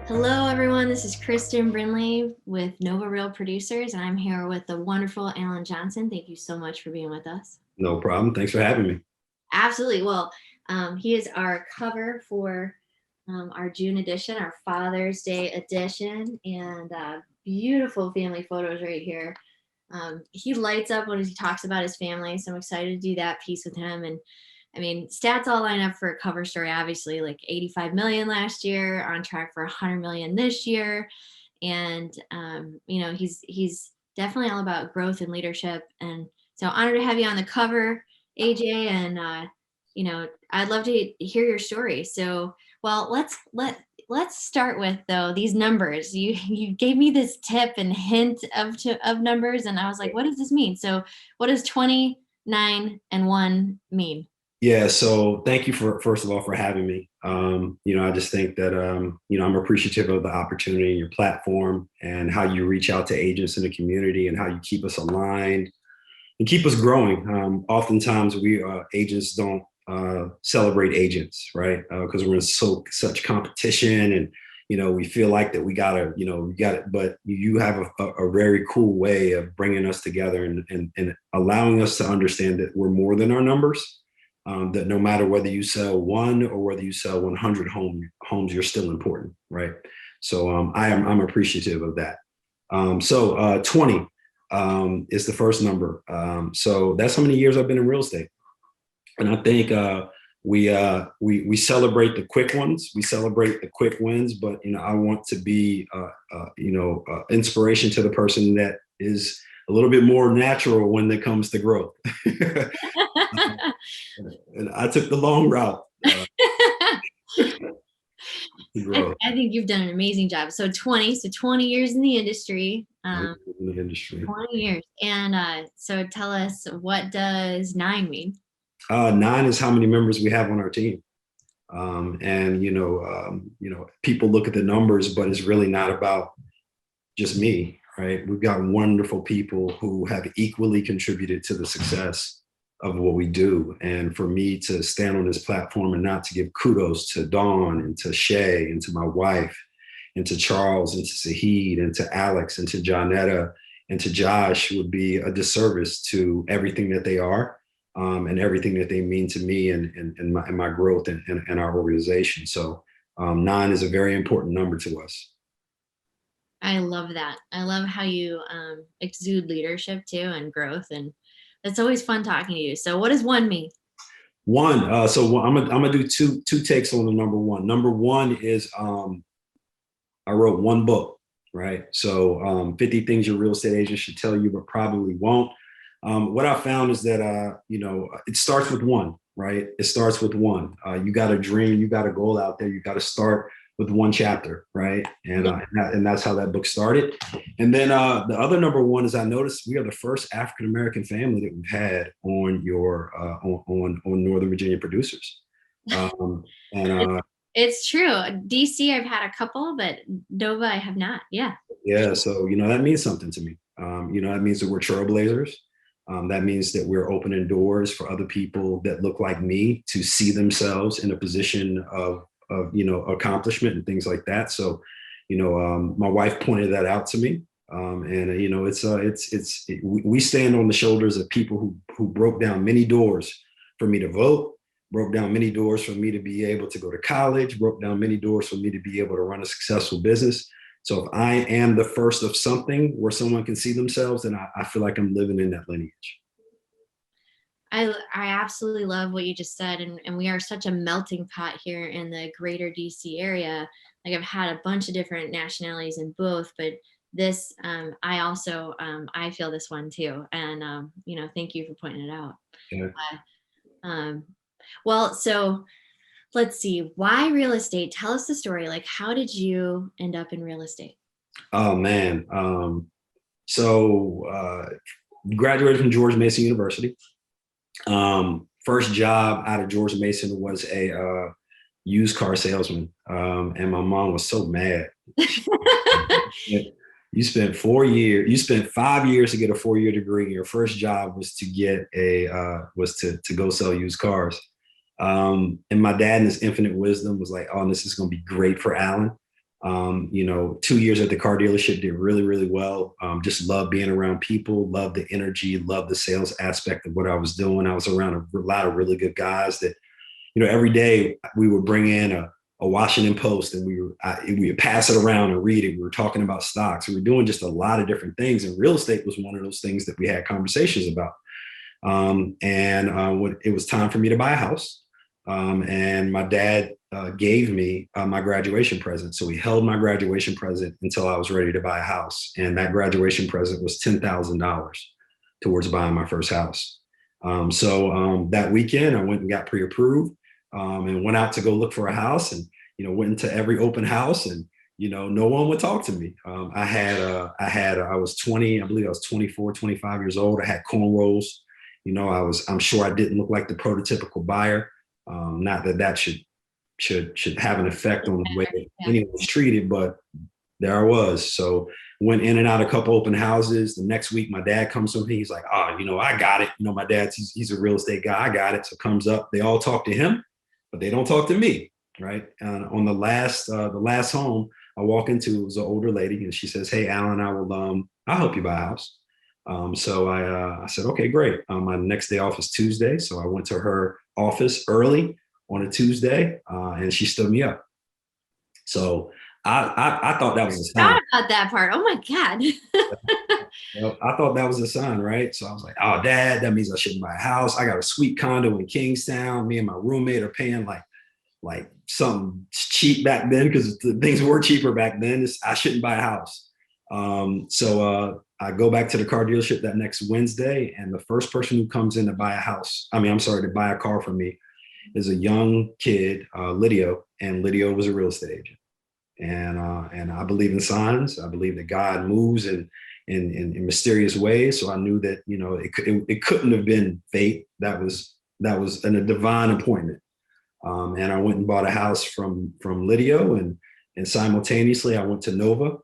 Hello, everyone. This is Kristen Brinley with Nova Real Producers, and I'm here with the wonderful Alan Johnson. Thank you so much for being with us. No problem. Thanks for having me. Absolutely. Well, he is our cover for our June edition, our Father's Day edition, and beautiful family photos right here. He lights up when he talks about his family, so I'm excited to do that piece with him. And I mean, stats all line up for a cover story, obviously, like 85 million last year, on track for 100 million this year. And, he's definitely all about growth and leadership. And so honored to have you on the cover, AJ. And, I'd love to hear your story. So, well, let's start with though these numbers. You gave me this tip and hint of numbers, and I was like, what does this mean? So, what does 29 and 1 mean? Yeah. So thank you first of all, for having me. I just think that, I'm appreciative of the opportunity and your platform and how you reach out to agents in the community and how you keep us aligned and keep us growing. Oftentimes we agents don't celebrate agents, right? Because we're in such competition, and we feel like that we got it. But you have a very cool way of bringing us together and allowing us to understand that we're more than our numbers. That no matter whether you sell one or whether you sell 100 homes, you're still important, right? So I'm appreciative of that. 20 is the first number. So that's how many years I've been in real estate. And I think we celebrate the quick ones. We celebrate the quick wins, but I want to be inspiration to the person that is a little bit more natural when it comes to growth. And I took the long route. I think you've done an amazing job. So 20 years in the industry. 20 years. And so tell us, what does 9 mean? 9 is how many members we have on our team. People look at the numbers, but it's really not about just me, right? We've got wonderful people who have equally contributed to the success of what we do. And for me to stand on this platform and not to give kudos to Dawn and to Shay and to my wife and to Charles and to Sahid and to Alex and to Jonetta and to Josh would be a disservice to everything that they are, and everything that they mean to me and my growth and our organization. So 9 is a very important number to us. I love that. I love how you exude leadership too, and growth, and it's always fun talking to you. So what does 1 mean? 1. I'm gonna do two takes on the number 1. Number 1 is I wrote 1 book, right? So 50 things your real estate agent should tell you, but probably won't. What I found is that it starts with 1, right? It starts with 1. You got a dream, you got a goal out there. You got to start with 1 chapter, right? And that's how that book started. And then the other number 1 is I noticed we are the first African American family that we've had on your on Northern Virginia Producers. It's true. DC, I've had a couple, but Nova, I have not. Yeah. Yeah. So that means something to me. That means that we're trailblazers. That means that we're opening doors for other people that look like me to see themselves in a position of accomplishment and things like that. So, my wife pointed that out to me. We stand on the shoulders of people who broke down many doors for me to vote, broke down many doors for me to be able to go to college, broke down many doors for me to be able to run a successful business. So if I am the first of something where someone can see themselves, then I feel like I'm living in that lineage. I absolutely love what you just said. And we are such a melting pot here in the greater DC area. Like, I've had a bunch of different nationalities in both, but this, I also, I feel this one too. And, thank you for pointing it out. Yeah. Well, so let's see, why real estate? Tell us the story. Like, how did you end up in real estate? Oh man. Graduated from George Mason University. First job out of George Mason was a used car salesman. And my mom was so mad. You spent 5 years to get a 4-year degree. And your first job was to get to go sell used cars. And my dad, in his infinite wisdom, was like, "Oh, this is going to be great for Alan." You know, 2 years at the car dealership did really, really well. Just loved being around people, loved the energy, loved the sales aspect of what I was doing. I was around a lot of really good guys that, you know, every day we would bring in a Washington Post and we would pass it around and read it. We were talking about stocks. We were doing just a lot of different things. And real estate was one of those things that we had conversations about. When it was time for me to buy a house, and my dad gave me my graduation present. So he held my graduation present until I was ready to buy a house. And that graduation present was $10,000 towards buying my first house. That weekend, I went and got pre-approved, and went out to go look for a house, and, you know, went into every open house, and, you know, no one would talk to me. I was 20, I believe I was 24, 25 years old. I had cornrows. You know, I'm sure I didn't look like the prototypical buyer. Not that that should have an effect on the way anyone was treated, but there I was. So went in and out a couple open houses. The next week, my dad comes to me. He's like, "Oh, you know, I got it. You know, my he's a real estate guy. I got it." So comes up. They all talk to him, but they don't talk to me, right? And on the last home I walk into, it was an older lady, and she says, "Hey, Alan, I'll help you buy a house." I said, "Okay, great." My next day off was Tuesday, so I went to her office early on a Tuesday, and she stood me up. So I thought that was a sign. Thought about that part. Oh my God. Well, I thought that was a sign, right? So I was like, "Oh, Dad, that means I shouldn't buy a house. I got a sweet condo in Kingstown. Me and my roommate are paying like something cheap back then, because things were cheaper back then. I shouldn't buy a house." I go back to the car dealership that next Wednesday, and the first person who comes in to buy a house, to buy a car from me, is a young kid, Lydio, and Lydio was a real estate agent. And I believe in signs. I believe that God moves in mysterious ways. So I knew that, you know, it couldn't have been fate. That was a divine appointment. And I went and bought a house from Lydio, and simultaneously I went to Nova.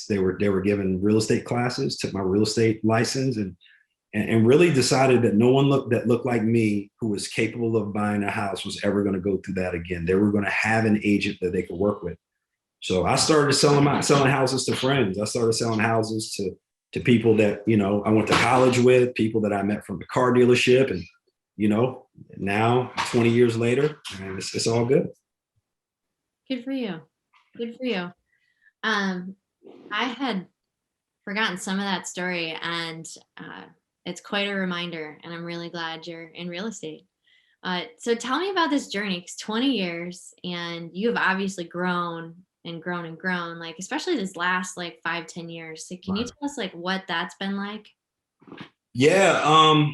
They were giving real estate classes, took my real estate license, and really decided that no one that looked like me who was capable of buying a house was ever going to go through that again. They were going to have an agent that they could work with. So I started selling houses to friends. I started selling houses to people that, you know, I went to college with, people that I met from the car dealership, and, you know, now 20 years later, and it's all good. Good for you. Good for you. I had forgotten some of that story, and it's quite a reminder, and I'm really glad you're in real estate. So tell me about this journey. It's 20 years, and you have obviously grown and grown and grown, like, especially this last like 5-10 years. So can you tell us like what that's been like? Yeah,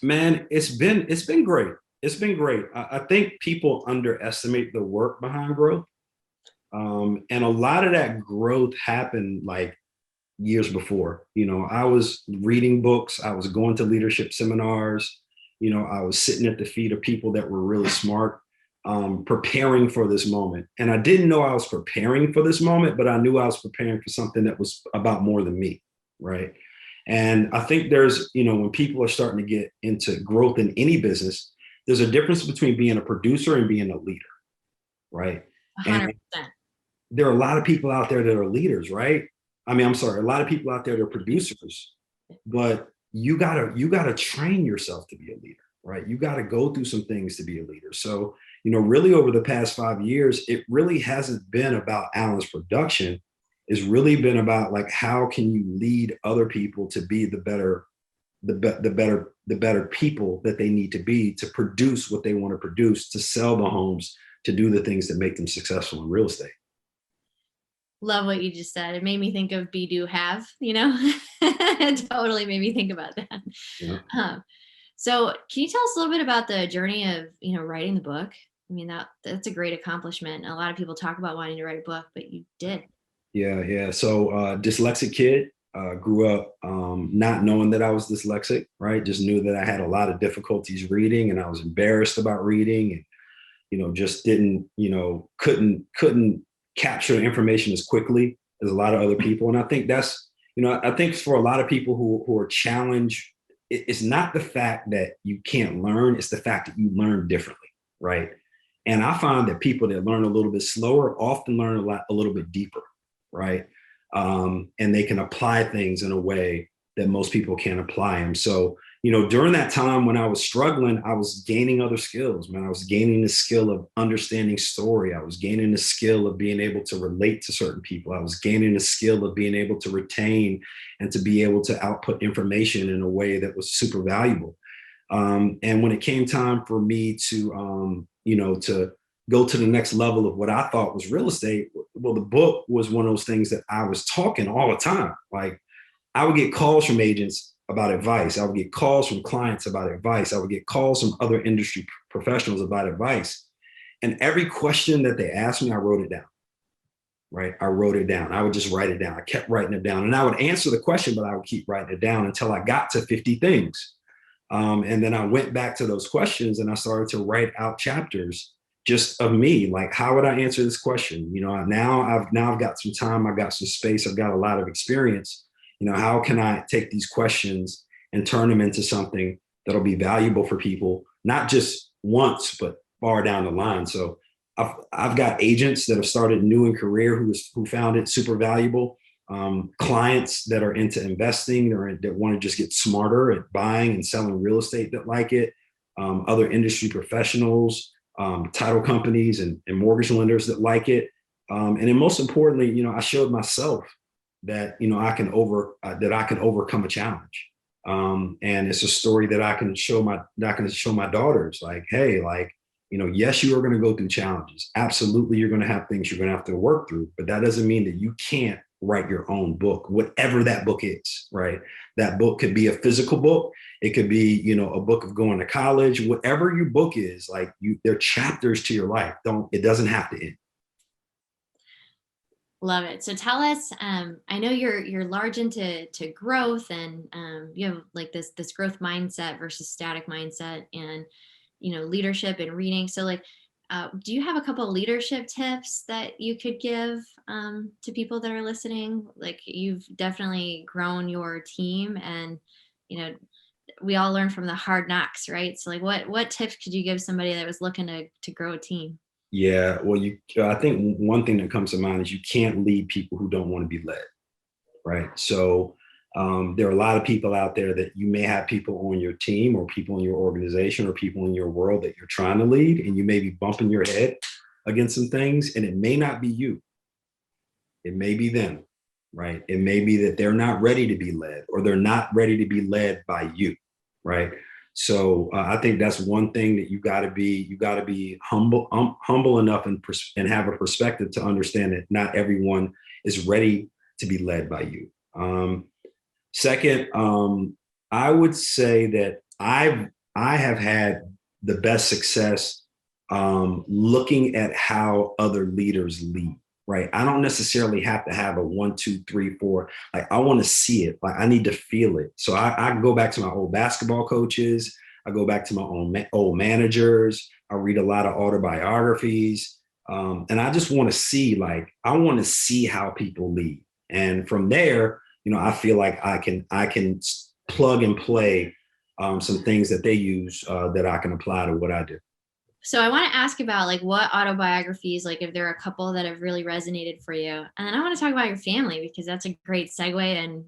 man, it's been great. It's been great. I think people underestimate the work behind growth. And a lot of that growth happened like years before. You know, I was reading books, I was going to leadership seminars, you know, I was sitting at the feet of people that were really smart, preparing for this moment. And I didn't know I was preparing for this moment, but I knew I was preparing for something that was about more than me, right? And I think there's, you know, when people are starting to get into growth in any business, there's a difference between being a producer and being a leader, right? And 100%. there are a lot of people out there that are leaders, right? I mean, I'm sorry, a lot of people out there that are producers, but you gotta train yourself to be a leader, right? You gotta go through some things to be a leader. So, you know, really over the past 5 years, it really hasn't been about Alan's production. It's really been about like, how can you lead other people to be the better people that they need to be to produce what they want to produce, to sell the homes, to do the things that make them successful in real estate. Love what you just said. It made me think of be do have, you know. It totally made me think about that. Yeah. um, so can you tell us a little bit about the journey of, you know, writing the book? I mean, that's a great accomplishment. A lot of people talk about wanting to write a book, but you did. Yeah. So dyslexic kid, grew up not knowing that I was dyslexic, right? Just knew that I had a lot of difficulties reading, and I was embarrassed about reading, and, you know, just didn't, you know, couldn't capture the information as quickly as a lot of other people. And I think that's, you know, I think for a lot of people who are challenged, it's not the fact that you can't learn, it's the fact that you learn differently, right? And I find that people that learn a little bit slower often learn a little bit deeper, right? And they can apply things in a way that most people can't apply them. So, during that time when I was struggling, I was gaining other skills, man. I was gaining the skill of understanding story. I was gaining the skill of being able to relate to certain people. I was gaining the skill of being able to retain and to be able to output information in a way that was super valuable. And when it came time for me to go to the next level of what I thought was real estate, well, the book was one of those things that I was talking all the time. Like, I would get calls from agents about advice. I would get calls from clients about advice. I would get calls from other industry professionals about advice. And every question that they asked me, I wrote it down. Right. I wrote it down. I would just write it down. I kept writing it down, and I would answer the question, but I would keep writing it down until I got to 50 things. And then I went back to those questions and I started to write out chapters just of me. Like, how would I answer this question? Now I've got some time, I've got some space, I've got a lot of experience. How can I take these questions and turn them into something that'll be valuable for people, not just once, but far down the line. So I've got agents that have started new in career who found it super valuable. Clients that are into investing or that want to just get smarter at buying and selling real estate that like it. Other industry professionals, title companies and mortgage lenders that like it. And then most importantly, I showed myself that, I can overcome a challenge. And it's a story that I can show my daughters, like, hey, like, yes, you are going to go through challenges. Absolutely. You're going to have things you're going to have to work through, but that doesn't mean that you can't write your own book, whatever that book is, right? That book could be a physical book. It could be, a book of going to college, whatever your book is, like they're chapters to your life. It doesn't have to end. Love it. So tell us, I know you're large into growth, and you have like this growth mindset versus static mindset, and leadership and reading. So like, do you have a couple of leadership tips that you could give to people that are listening? Like, you've definitely grown your team, and we all learn from the hard knocks, right? So like, what tips could you give somebody that was looking to grow a team? Yeah, well, I think one thing that comes to mind is you can't lead people who don't want to be led, right? So there are a lot of people out there that you may have people on your team or people in your organization or people in your world that you're trying to lead, and you may be bumping your head against some things, and it may not be you. It may be them, right? It may be that they're not ready to be led, or they're not ready to be led by you, right? So I think that's one thing that you got to be humble enough and have a perspective to understand that not everyone is ready to be led by you. Second, I would say that I have had the best success looking at how other leaders lead. Right. I don't necessarily have to have a 1, 2, 3, 4. Like, I want to see it. Like, I need to feel it. So I go back to my old basketball coaches. I go back to my old managers. I read a lot of autobiographies. And I just want to see, I want to see how people lead. And from there, I feel like I can plug and play some things that they use that I can apply to what I do. So I want to ask about like what autobiographies, like if there are a couple that have really resonated for you. And then I want to talk about your family, because that's a great segue, and,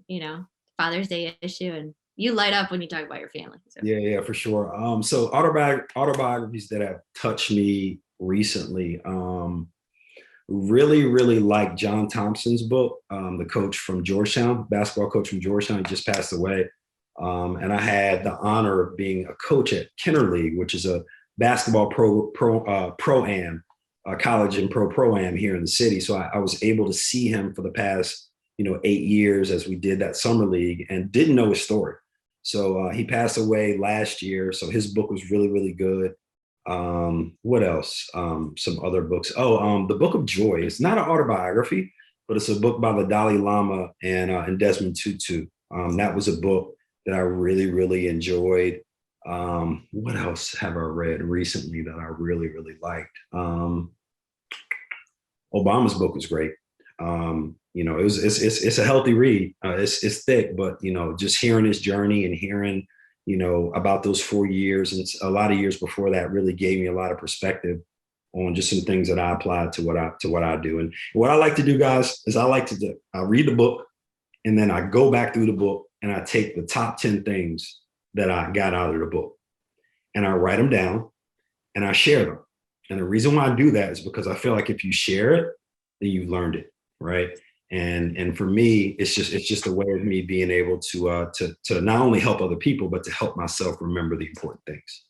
Father's Day issue, and you light up when you talk about your family. So. Yeah, for sure. So autobiographies that have touched me recently, really, really like John Thompson's book, the coach from Georgetown, basketball coach from Georgetown. He just passed away. And I had the honor of being a coach at Kenner League, which is a basketball pro-am, college and pro-am here in the city. So I was able to see him for the past, 8 years as we did that summer league, and didn't know his story. So he passed away last year. So his book was really, really good. What else? Some other books. The Book of Joy. It's not an autobiography, but it's a book by the Dalai Lama and Desmond Tutu. That was a book that I really, really enjoyed. What else have I read recently that I really, really liked? Obama's book was great. It's a healthy read. It's thick, but just hearing his journey and hearing, about those 4 years and a lot of years before that really gave me a lot of perspective on just some things that I apply to what I do. And what I like to do, guys, is I read the book, and then I go back through the book and I take the top 10 things that I got out of the book and I write them down and I share them. And the reason why I do that is because I feel like if you share it, then you've learned it, right? And for me, it's just a way of me being able to not only help other people, but to help myself remember the important things.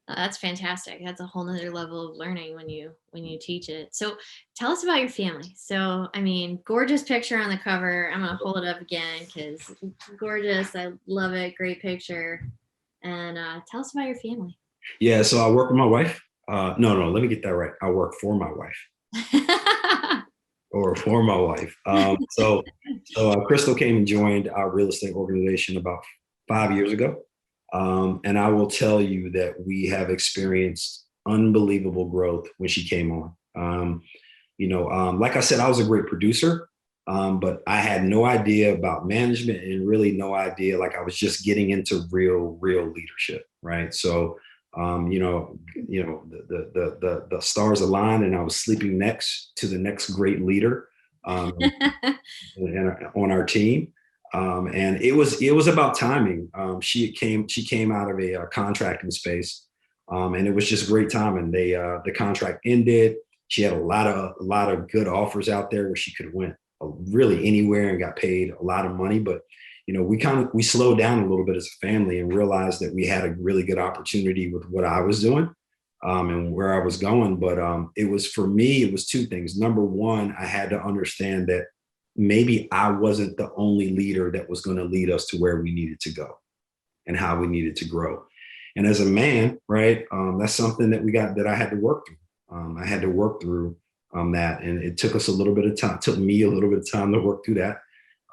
That's fantastic. That's a whole nother level of learning when you teach it. So tell us about your family. So I mean, gorgeous picture on the cover. I'm gonna hold it up again because gorgeous. I love it. Great picture. And tell us about your family. Yeah, so I work with my wife. No, let me get that right. I work for my wife or for my wife. So Crystal came and joined our real estate organization about 5 years ago. And I will tell you that we have experienced unbelievable growth when she came on. Like I said, I was a great producer, but I had no idea about management and really no idea. Like I was just getting into real leadership, right? So, the stars aligned, and I was sleeping next to the next great leader on our team. And it was about timing. She came out of a contracting space, and it was just great timing. The contract ended. She had a lot of good offers out there where she could have went really anywhere and got paid a lot of money. But we slowed down a little bit as a family and realized that we had a really good opportunity with what I was doing, and where I was going. But it was, for me, it was two things. Number one, I had to understand that maybe I wasn't the only leader that was going to lead us to where we needed to go and how we needed to grow. And as a man, right, that's something that I had to work through. I had to work through that, and it took us a little bit of time. Took me a little bit of time to work through that.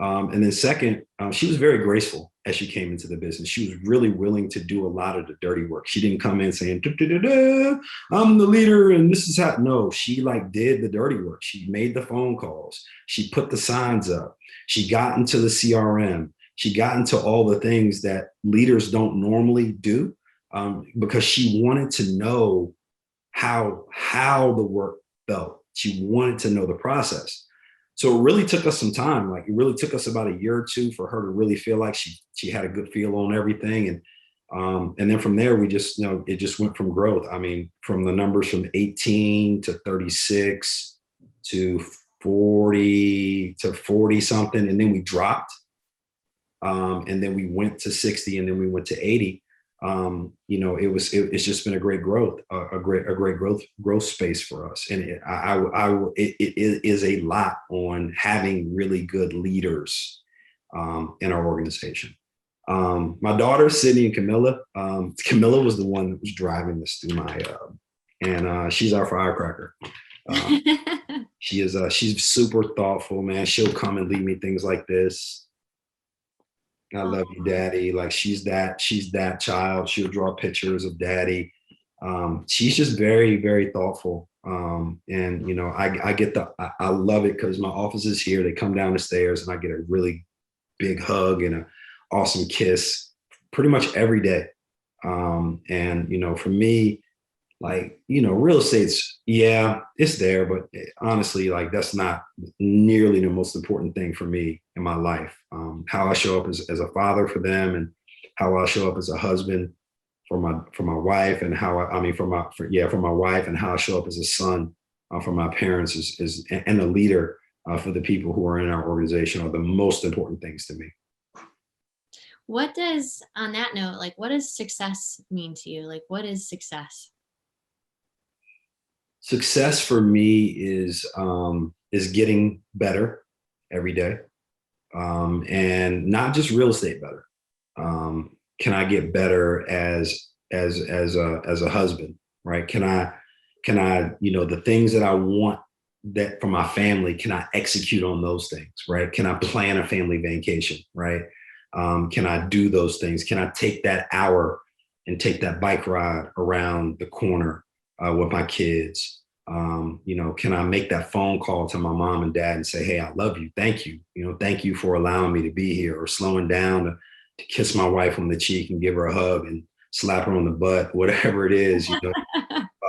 And then second, she was very graceful as she came into the business. She was really willing to do a lot of the dirty work. She didn't come in saying, "Da, da, da, da, I'm the leader and this is how." No, she like did the dirty work. She made the phone calls. She put the signs up. She got into the CRM. She got into all the things that leaders don't normally do, because she wanted to know how the work felt. She wanted to know the process. So it really took us some time. Like it really took us about a year or two for her to really feel like she had a good feel on everything. And then from there, we just, it just went from growth. I mean, from the numbers from 18 to 36 to 40 to 40 something. And then we dropped. And then we went to 60, and then we went to 80. It's just been a great growth, a great growth space for us. And it is a lot on having really good leaders in our organization. My daughters, Sydney and Camilla. Camilla was the one that was driving this through and she's our firecracker. She's super thoughtful, man. She'll come and lead me things like this. I love you, daddy. Like she's that child. She'll draw pictures of daddy. She's just very, very thoughtful. And I love it because my office is here. They come down the stairs and I get a really big hug and an awesome kiss pretty much every day. And for me, like, real estate's, yeah, it's there, but honestly, like that's not nearly the most important thing for me in my life. How I show up as a father for them, and how I show up as a husband for my wife, and for my wife, and how I show up as a son for my parents and a leader for the people who are in our organization are the most important things to me. On that note, like, what does success mean to you? Like, what is success? Success for me is getting better every day, and not just real estate better. Can I get better as a husband, right? Can I the things that I want that for my family, can I execute on those things, right? Can I plan a family vacation, right? Can I do those things? Can I take that hour and take that bike ride around the corner with my kids? Can I make that phone call to my mom and dad and say, "Hey, I love you. Thank you. Thank you for allowing me to be here," or slowing down to kiss my wife on the cheek and give her a hug and slap her on the butt, whatever it is.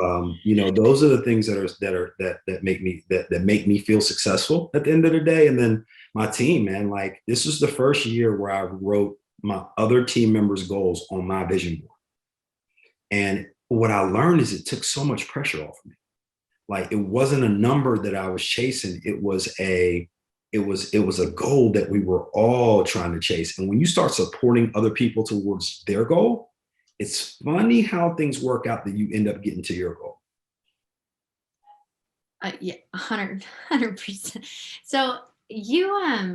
those are the things that make me feel successful at the end of the day. And then my team, man, like this was the first year where I wrote my other team members' goals on my vision board. And what I learned is it took so much pressure off of me. Like it wasn't a number that I was chasing. It was a goal that we were all trying to chase. And when you start supporting other people towards their goal, it's funny how things work out that you end up getting to your goal. Yeah, 100%. So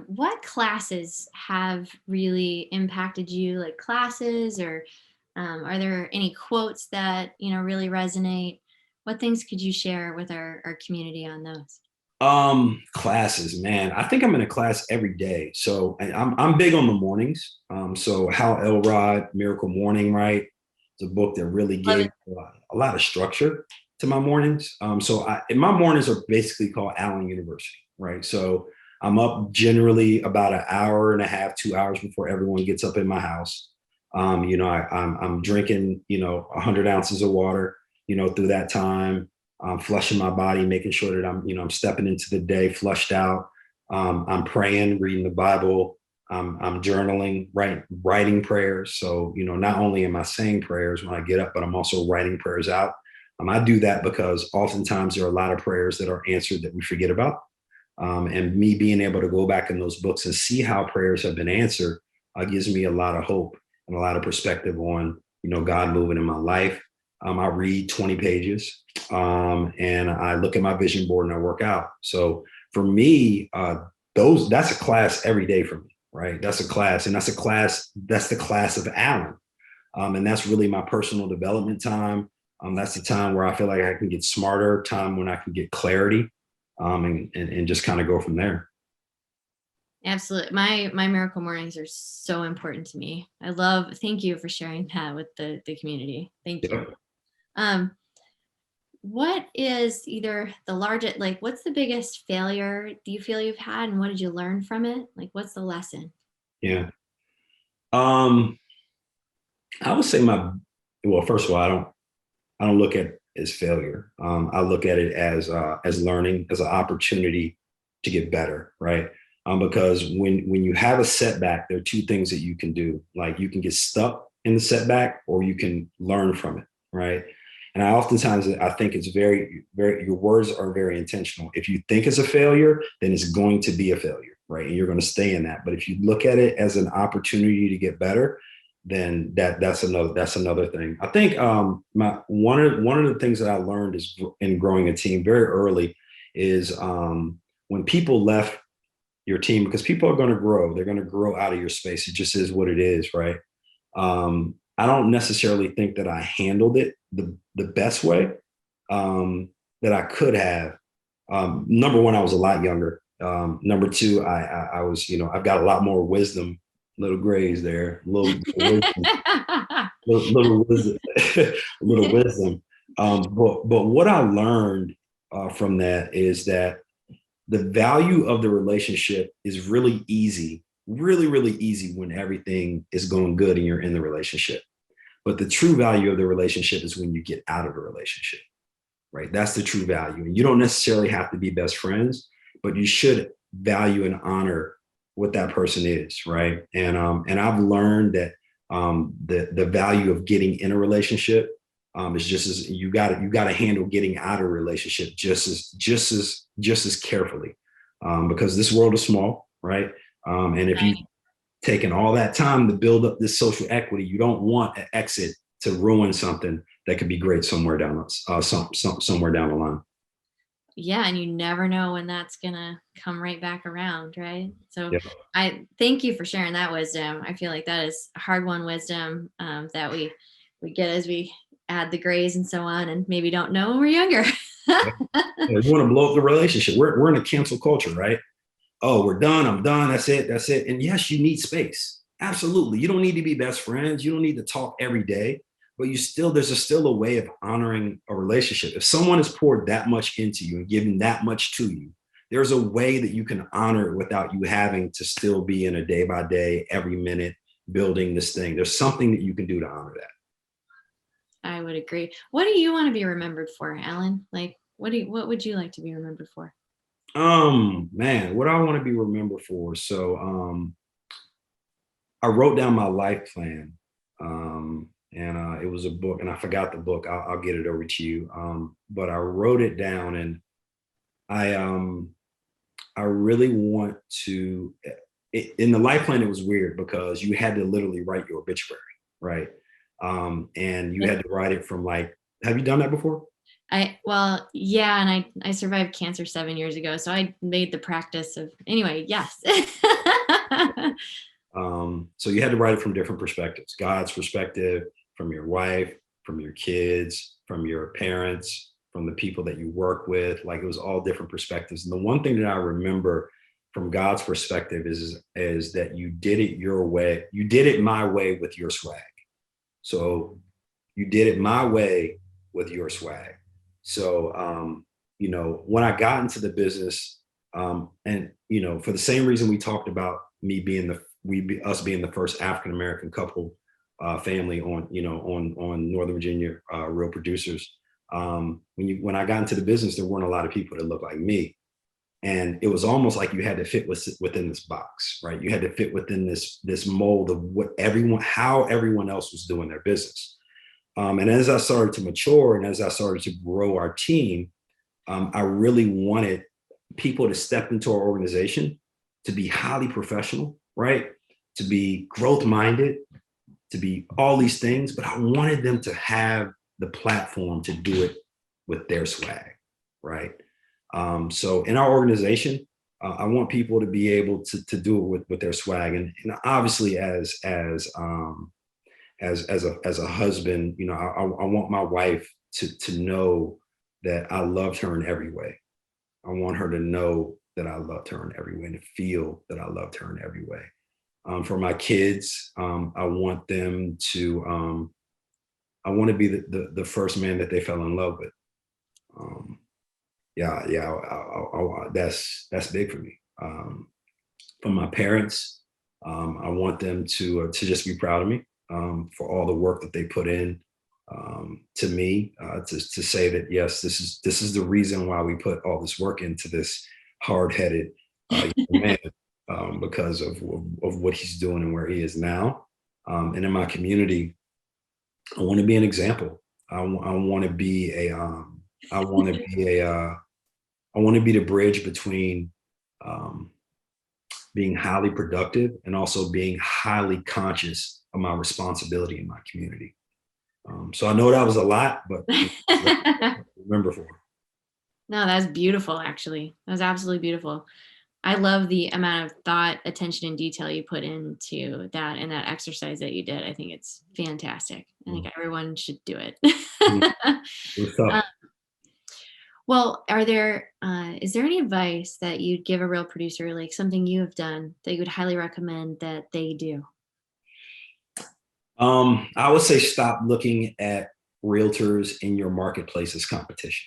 what classes have really impacted you, like classes, or are there any quotes that, really resonate? What things could you share with our community on those? Classes, man. I think I'm in a class every day. So and I'm big on the mornings. So Hal Elrod, Miracle Morning, right? It's a book that really Love gave it. a lot of structure to my mornings. And my mornings are basically called Allen University, right? So I'm up generally about an hour and a half, 2 hours before everyone gets up in my house. I'm drinking, 100 ounces of water, through that time, flushing my body, making sure that I'm stepping into the day flushed out. I'm praying, reading the Bible. I'm journaling, writing prayers. So, not only am I saying prayers when I get up, but I'm also writing prayers out. I do that because oftentimes there are a lot of prayers that are answered that we forget about. And me being able to go back in those books and see how prayers have been answered gives me a lot of hope and a lot of perspective on, God moving in my life. I read 20 pages and I look at my vision board and I work out. So for me, that's a class every day for me, right? That's a class, and that's the class of Allen. And that's really my personal development time. That's the time where I feel like I can get smarter, time when I can get clarity, and just kind of go from there. Absolutely. My miracle mornings are so important to me. Thank you for sharing that with the community. Thank you. Yeah. Um, what is either the largest, like, what's the biggest failure do you feel you've had, and what did you learn from it? Like, what's the lesson? Yeah. Um, I would say well, first of all, I don't look at it as failure. I look at it as learning, as an opportunity to get better, right? Because when you have a setback, there are two things that you can do. Like you can get stuck in the setback, or you can learn from it, right? And I think it's very, very, your words are very intentional. If you think it's a failure, then it's going to be a failure, right? And you're going to stay in that. But if you look at it as an opportunity to get better, then that's another thing. I think my one of the things that I learned is in growing a team very early is when people left your team, because people are going to grow, they're going to grow out of your space. It just is what it is, right? I don't necessarily think that I handled it the best way that I could have. Number one, I was a lot younger. Number two, I was, I've got a lot more wisdom. Little grays there, wisdom, little wisdom, little wisdom. But what I learned from that is that the value of the relationship is really easy, really, really easy when everything is going good and you're in the relationship. But the true value of the relationship is when you get out of the relationship, right? That's the true value. And you don't necessarily have to be best friends, but you should value and honor what that person is, right? And I've learned that the value of getting in a relationship is just as you got to handle getting out of a relationship just as carefully, because this world is small, right? And if you Right. taken all that time to build up this social equity, you don't want an exit to ruin something that could be great somewhere down somewhere down the line. Yeah, and you never know when that's gonna come right back around, right? So Yeah, I thank you for sharing that wisdom. I feel like that is hard won wisdom, that we get as we add the grays and so on, and maybe don't know when we're younger. yeah. Yeah, you want to blow up the relationship. We're in a cancel culture, right? Oh, we're done. I'm done. That's it. That's it. And yes, you need space. Absolutely. You don't need to be best friends. You don't need to talk every day, but there's still a way of honoring a relationship. If someone has poured that much into you and given that much to you, there's a way that you can honor it without you having to still be in a day by day, every minute building this thing. There's something that you can do to honor that. I would agree. What do you want to be remembered for, Alan? Like, what would you like to be remembered for? Man, what I want to be remembered for. So, I wrote down my life plan, and it was a book, and I forgot the book. I'll get it over to you. But I wrote it down, and I I really want to. In the life plan, it was weird because you had to literally write your obituary, right? And you had to write it from like. Have you done that before? Well, yeah, and I survived cancer 7 years ago, so I made the practice of anyway. Yes. So you had to write it from different perspectives: God's perspective, from your wife, from your kids, from your parents, from the people that you work with. Like, it was all different perspectives. And the one thing that I remember from God's perspective is that you did it your way. You did it my way with your swag. So you did it my way with your swag. So, when I got into the business, and for the same reason we talked about me being us being the first African American couple, family on Northern Virginia, real producers. When I got into the business, there weren't a lot of people that looked like me, and it was almost like you had to fit within this box, right? You had to fit within this mold of how everyone else was doing their business. And as I started to mature and as I started to grow our team, I really wanted people to step into our organization to be highly professional, right? To be growth minded, to be all these things, but I wanted them to have the platform to do it with their swag, right? So in our organization, I want people to be able to do it with their swag, and obviously as a husband, I want my wife to know that I loved her in every way. I want her to know that I loved her in every way and to feel that I loved her in every way. For my kids, I want them to. I want to be the first man that they fell in love with. Yeah, that's big for me. For my parents, I want them to just be proud of me, for all the work that they put in, to me, to say that yes, this is the reason why we put all this work into this hard-headed, young man, because of what he's doing and where he is now. And in my community, I want to be an example. I want to be I want to be I want to be the bridge between, um, being highly productive and also being highly conscious of my responsibility in my community. So I know that was a lot, but remember for. No, that's beautiful, actually. That was absolutely beautiful. I love the amount of thought, attention, and detail you put into that and that exercise that you did. I think it's fantastic. I think Mm. everyone should do it. Mm. It was tough. Uh, well, is there any advice that you'd give a real producer, like something you have done that you would highly recommend that they do? I would say stop looking at realtors in your marketplace as competition.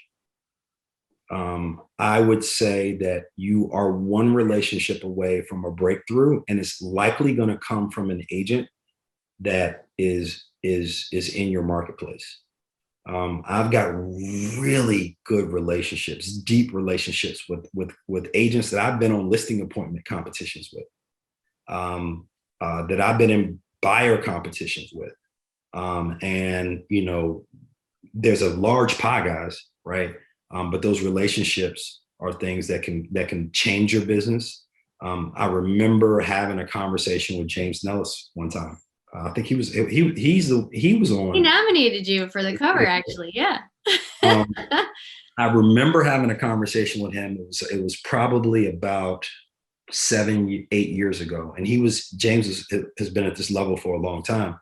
I would say that you are one relationship away from a breakthrough, and it's likely going to come from an agent that is in your marketplace. I've got really good relationships, deep relationships with agents that I've been on listing appointment competitions with, that I've been in buyer competitions with, and there's a large pie, guys, right? But those relationships are things that can change your business. I remember having a conversation with James Nellis one time. I think he was He on. nominated you for the cover, actually. Yeah. Um, I remember having a conversation with him. It was probably about 7, 8 years ago, and James has been at this level for a long time.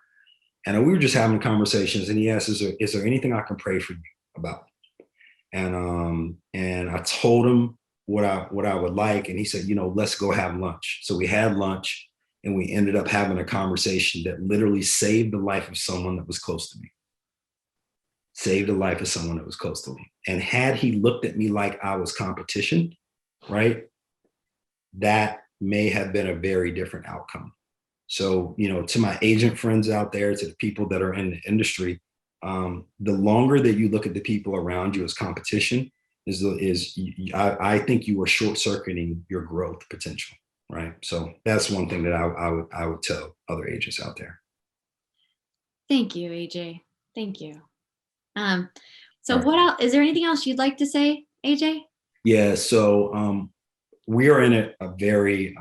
And we were just having conversations, and he asked, "Is there anything I can pray for you about?" And I told him what I would like, and he said, "Let's go have lunch." So we had lunch, and we ended up having a conversation that literally saved the life of someone that was close to me. Saved the life of someone that was close to me. And had he looked at me like I was competition, right, that may have been a very different outcome. So, to my agent friends out there, to the people that are in the industry, The longer that you look at the people around you as competition, I think you are short circuiting your growth potential, right? So that's one thing that I would tell other agents out there. Thank you, AJ. Thank you. Um, so All right. what else? Is there anything else you'd like to say, AJ? Yeah. So we are in a very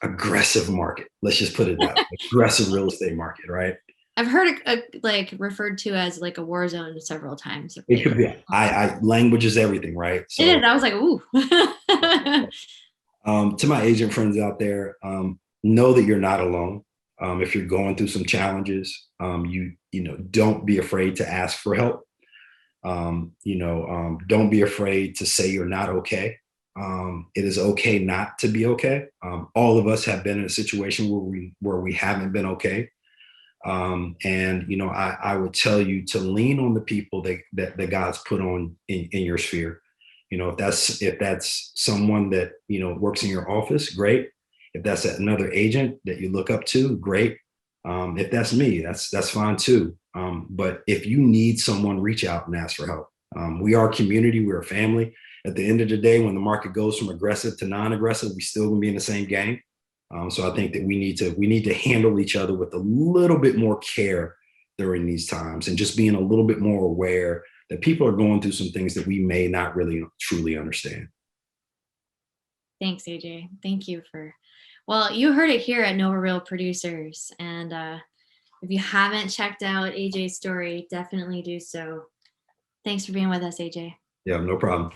aggressive market. Let's just put it that way. Aggressive real estate market, right? I've heard it like referred to as like a war zone several times It lately. could be. Language is everything, right? It is. So I was like, ooh. to my agent friends out there, know that you're not alone. If you're going through some challenges, don't be afraid to ask for help. Don't be afraid to say you're not okay. It is okay not to be okay. All of us have been in a situation where we haven't been okay. And I would tell you to lean on the people that God's put on in your sphere. If that's someone that works in your office, great. If that's another agent that you look up to, great. If that's me, that's fine too. But if you need someone, reach out and ask for help. We are a community, we're a family. At the end of the day, when the market goes from aggressive to non-aggressive, we still gonna be in the same game. So I think that we need to handle each other with a little bit more care during these times, and just being a little bit more aware that people are going through some things that we may not really truly understand. Thanks, AJ. Thank you for. Well, you heard it here at Nova Real Producers, and if you haven't checked out AJ's story, definitely do so. Thanks for being with us, AJ. Yeah, no problem.